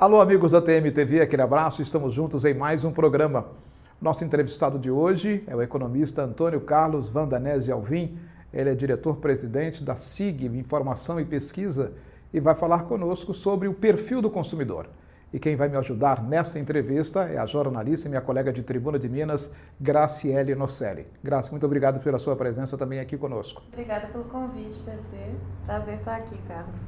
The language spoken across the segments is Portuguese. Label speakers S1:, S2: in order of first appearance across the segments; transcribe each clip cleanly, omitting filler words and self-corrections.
S1: Alô, amigos da TMTV, aquele abraço, estamos juntos em mais um programa. Nosso entrevistado de hoje é o economista Antônio Carlos Vandanese Alvim. Ele é diretor-presidente da SIG, Informação e Pesquisa, e vai falar conosco sobre o perfil do consumidor. E quem vai me ajudar nessa entrevista é a jornalista e minha colega de Tribuna de Minas, Graciele Nocelli. Graça, muito obrigado pela sua presença também aqui conosco.
S2: Obrigada pelo convite, PC. Prazer estar aqui, Carlos.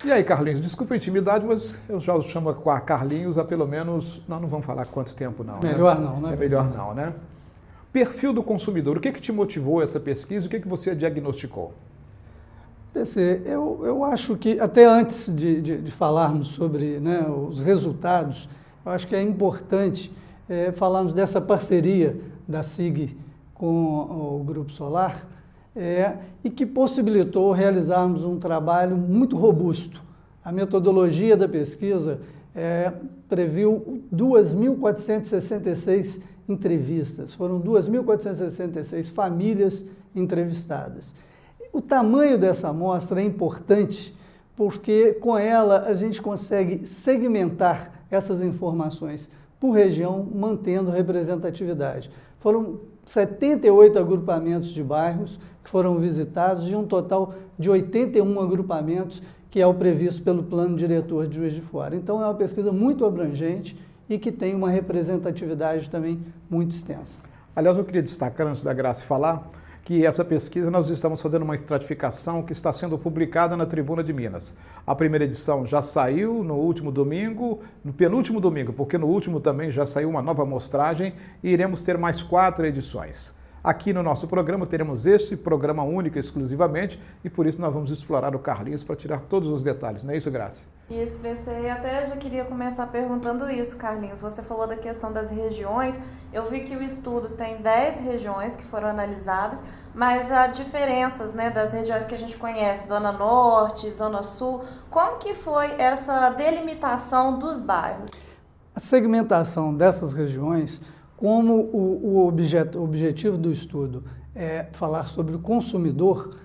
S1: E aí, Carlinhos, desculpa a intimidade, mas eu já o chamo com a Carlinhos há pelo menos... Não vamos falar quanto tempo não,
S3: Melhor
S1: né?
S3: não, né?
S1: É melhor não, né? Perfil do consumidor, o que te motivou essa pesquisa? O que você diagnosticou?
S3: PC, eu acho que, até antes de falarmos sobre, né, os resultados, eu acho que é importante falarmos dessa parceria da SIG com o Grupo Solar, e que possibilitou realizarmos um trabalho muito robusto. A metodologia da pesquisa previu 2.466 entrevistas, foram 2.466 famílias entrevistadas. O tamanho dessa amostra é importante porque com ela a gente consegue segmentar essas informações por região, mantendo representatividade. Foram 78 agrupamentos de bairros que foram visitados, de um total de 81 agrupamentos, que é o previsto pelo Plano Diretor de Juiz de Fora. Então, é uma pesquisa muito abrangente e que tem uma representatividade também muito extensa.
S1: Aliás, eu queria destacar, antes da Graça falar, que essa pesquisa nós estamos fazendo uma estratificação que está sendo publicada na Tribuna de Minas. A primeira edição já saiu no último domingo, no penúltimo domingo, porque no último também já saiu uma nova amostragem e iremos ter mais 4 edições. Aqui no nosso programa teremos este programa único exclusivamente e por isso nós vamos explorar o Carlinhos para tirar todos os detalhes, não é isso, Graça?
S2: Isso, PC, até já queria começar perguntando isso, Carlinhos. Você falou da questão das regiões. Eu vi que o estudo tem 10 regiões que foram analisadas, mas há diferenças, né, das regiões que a gente conhece, Zona Norte, Zona Sul. Como que foi essa delimitação dos bairros?
S3: A segmentação dessas regiões, como o objetivo do estudo é falar sobre o consumidor,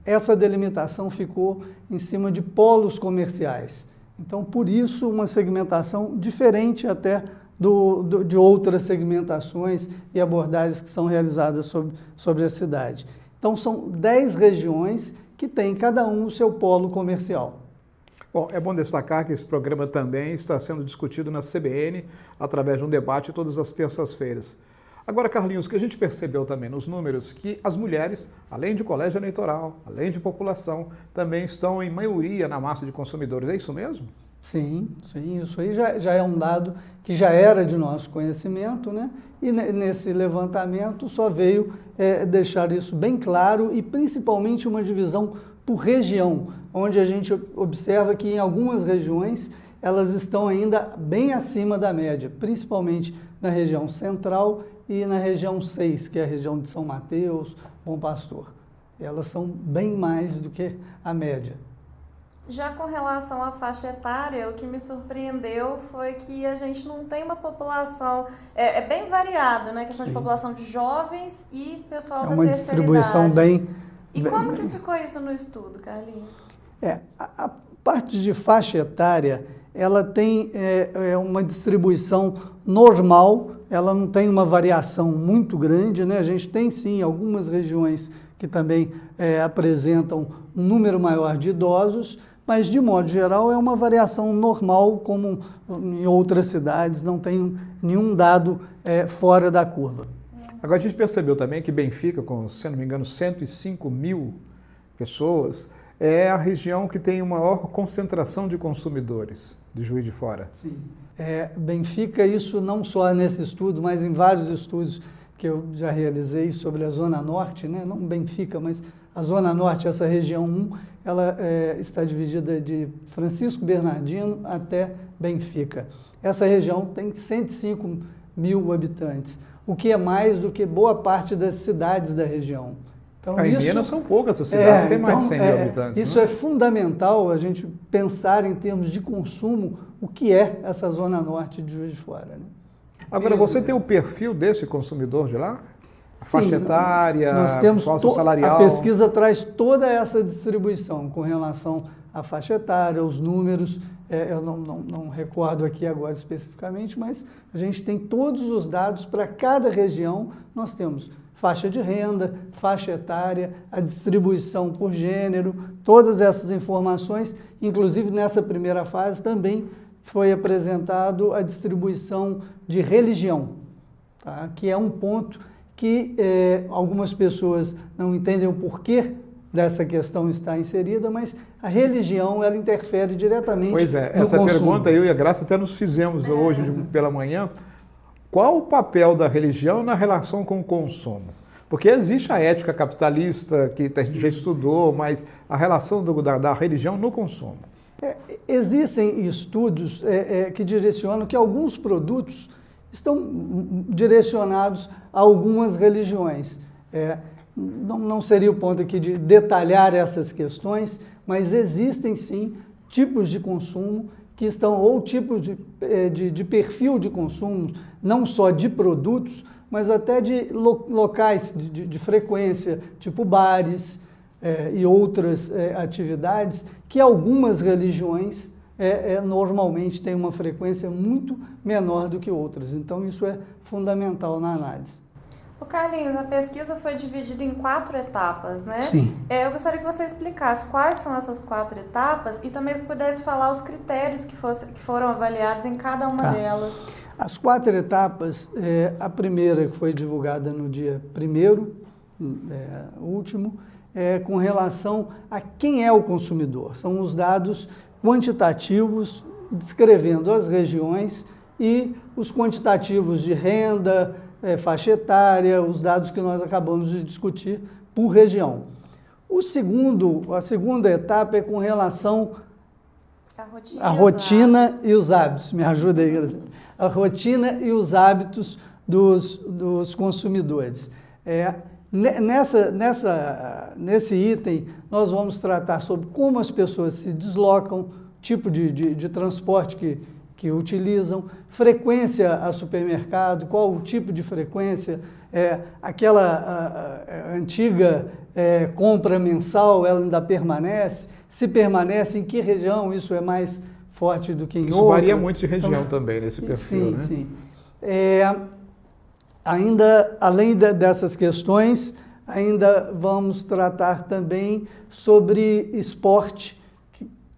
S3: essa delimitação ficou em cima de polos comerciais. Então, por isso, uma segmentação diferente até de outras segmentações e abordagens que são realizadas sobre a cidade. Então, são 10 regiões que têm cada um o seu polo comercial.
S1: Bom, é bom destacar que esse programa também está sendo discutido na CBN através de um debate todas as terças-feiras. Agora, Carlinhos, o que a gente percebeu também nos números, que as mulheres, além de colégio eleitoral, além de população, também estão em maioria na massa de consumidores. É isso mesmo?
S3: Sim, isso aí já é um dado que já era de nosso conhecimento, né? E nesse levantamento só veio deixar isso bem claro e principalmente uma divisão por região, onde a gente observa que em algumas regiões elas estão ainda bem acima da média, principalmente na região central e na região 6, que é a região de São Mateus, Bom Pastor. Elas são bem mais do que a média.
S2: Já com relação à faixa etária, o que me surpreendeu foi que a gente não tem uma população, é bem variado, né? Questão de população de jovens e pessoal da terceira idade.
S3: É uma distribuição bem...
S2: E como que ficou isso no estudo, Carlinhos?
S3: A parte de faixa etária, ela tem uma distribuição normal, ela não tem uma variação muito grande, né? A gente tem sim algumas regiões que também apresentam um número maior de idosos, mas de modo geral é uma variação normal, como em outras cidades, não tem nenhum dado fora da curva.
S1: Agora a gente percebeu também que Benfica, com, se não me engano, 105 mil pessoas, é a região que tem uma maior concentração de consumidores de Juiz de Fora.
S3: Sim. Benfica, isso não só nesse estudo, mas em vários estudos que eu já realizei sobre a Zona Norte, né? Não Benfica, mas a Zona Norte, essa região 1, ela está dividida de Francisco Bernardino até Benfica. Essa região tem 105 mil habitantes, o que é mais do que boa parte das cidades da região.
S1: Então, em Minas são poucas as cidades, tem mais de 100 mil habitantes.
S3: Isso é fundamental, a gente pensar em termos de consumo, o que é essa Zona Norte de Juiz de Fora. Né?
S1: Agora, você tem o perfil desse consumidor de lá? Faixa etária,
S3: nós temos
S1: classe salarial?
S3: A pesquisa traz toda essa distribuição com relação a faixa etária, os números, eu não recordo aqui agora especificamente, mas a gente tem todos os dados para cada região, nós temos faixa de renda, faixa etária, a distribuição por gênero, todas essas informações, inclusive nessa primeira fase também foi apresentado a distribuição de religião, tá? Que é um ponto que algumas pessoas não entendem o porquê dessa questão estar inserida, mas a religião ela interfere diretamente no consumo.
S1: Pois é, essa pergunta eu e a Graça até nos fizemos hoje pela manhã. Qual o papel da religião na relação com o consumo? Porque existe a ética capitalista, que a gente já estudou, mas a relação da religião no consumo.
S3: Existem estudos que direcionam que alguns produtos estão direcionados a algumas religiões. Não seria o ponto aqui de detalhar essas questões, mas existem sim tipos de consumo que estão, ou tipos de perfil de consumo, não só de produtos, mas até de locais de frequência, tipo bares e outras atividades, que algumas religiões normalmente têm uma frequência muito menor do que outras. Então, isso é fundamental na análise.
S2: O Carlinhos, a pesquisa foi dividida em 4 etapas, né?
S3: Sim.
S2: Eu gostaria que você explicasse quais são essas 4 etapas e também pudesse falar os critérios que foram avaliados em cada uma delas.
S3: As 4 etapas, a primeira que foi divulgada no dia 1º, último, com relação a quem é o consumidor. São os dados quantitativos descrevendo as regiões e os quantitativos de renda, faixa etária, os dados que nós acabamos de discutir por região. A segunda etapa é com relação à rotina e os hábitos. Me ajuda aí, Graciela. A rotina e os hábitos dos consumidores. Nesse item, nós vamos tratar sobre como as pessoas se deslocam, tipo de transporte que utilizam, frequência a supermercado, qual o tipo de frequência, aquela antiga compra mensal, ela ainda permanece, se permanece, em que região isso é mais forte do que em outra.
S1: Isso varia muito de região também, nesse perfil,
S3: sim,
S1: né?
S3: Sim. Ainda, além dessas questões, ainda vamos tratar também sobre esporte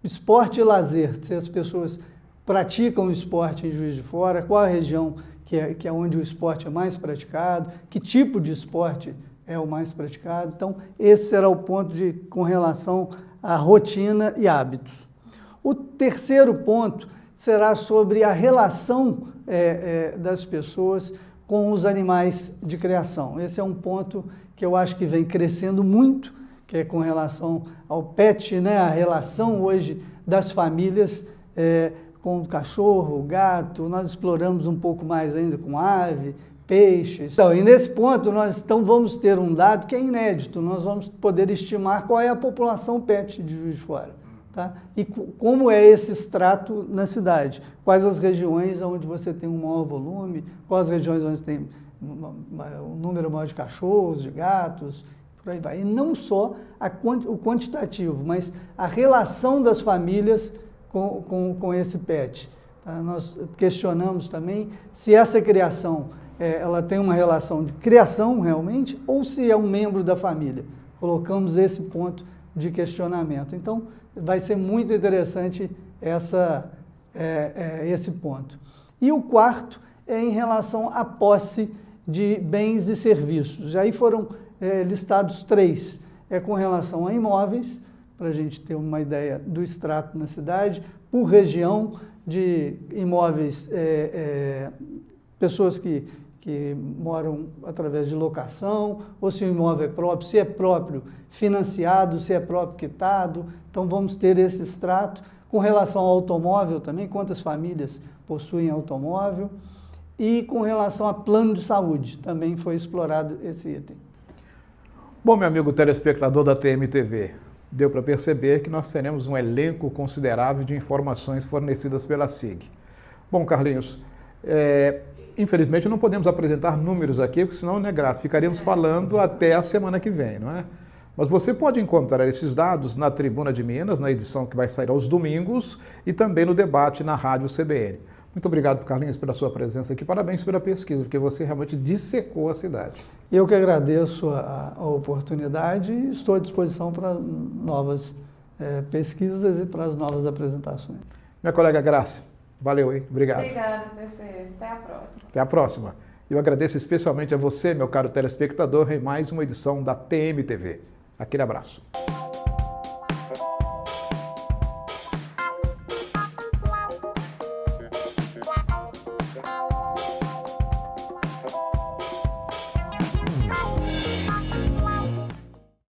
S3: e lazer, se as pessoas praticam o esporte em Juiz de Fora, qual a região que é onde o esporte é mais praticado, que tipo de esporte é o mais praticado. Então, esse será o ponto com relação à rotina e hábitos. O terceiro ponto será sobre a relação das pessoas com os animais de criação. Esse é um ponto que eu acho que vem crescendo muito, que é com relação ao pet, né? A relação hoje das famílias com o cachorro, o gato, nós exploramos um pouco mais ainda com ave, peixes. Então, e nesse ponto, nós vamos ter um dado que é inédito, nós vamos poder estimar qual é a população pet de Juiz de Fora, tá? E como é esse extrato na cidade, quais as regiões onde você tem um maior volume, quais as regiões onde tem um número maior de cachorros, de gatos, por aí vai. E não só o quantitativo, mas a relação das famílias com esse pet. Tá? Nós questionamos também se essa criação ela tem uma relação de criação realmente ou se é um membro da família. Colocamos esse ponto de questionamento. Então, vai ser muito interessante esse ponto. E o quarto é em relação à posse de bens e serviços. Aí foram listados 3. Com relação a imóveis, para a gente ter uma ideia do extrato na cidade, por região de imóveis, pessoas que moram através de locação, ou se o imóvel é próprio, se é próprio financiado, se é próprio quitado. Então, vamos ter esse extrato. Com relação ao automóvel também, quantas famílias possuem automóvel. E com relação a plano de saúde, também foi explorado esse item.
S1: Bom, meu amigo telespectador da TMTV, deu para perceber que nós teremos um elenco considerável de informações fornecidas pela SIG. Bom, Carlinhos, infelizmente não podemos apresentar números aqui, porque senão, né, Graça, ficaríamos falando até a semana que vem, não é? Mas você pode encontrar esses dados na Tribuna de Minas, na edição que vai sair aos domingos, e também no debate na Rádio CBN. Muito obrigado, Carlinhos, pela sua presença aqui. Parabéns pela pesquisa, porque você realmente dissecou a cidade.
S3: Eu que agradeço a oportunidade e estou à disposição para novas pesquisas e para as novas apresentações.
S1: Minha colega Graça, valeu, hein? Obrigado.
S2: Obrigada, PC. Até a próxima.
S1: Até a próxima. Eu agradeço especialmente a você, meu caro telespectador, em mais uma edição da TMTV. Aquele abraço.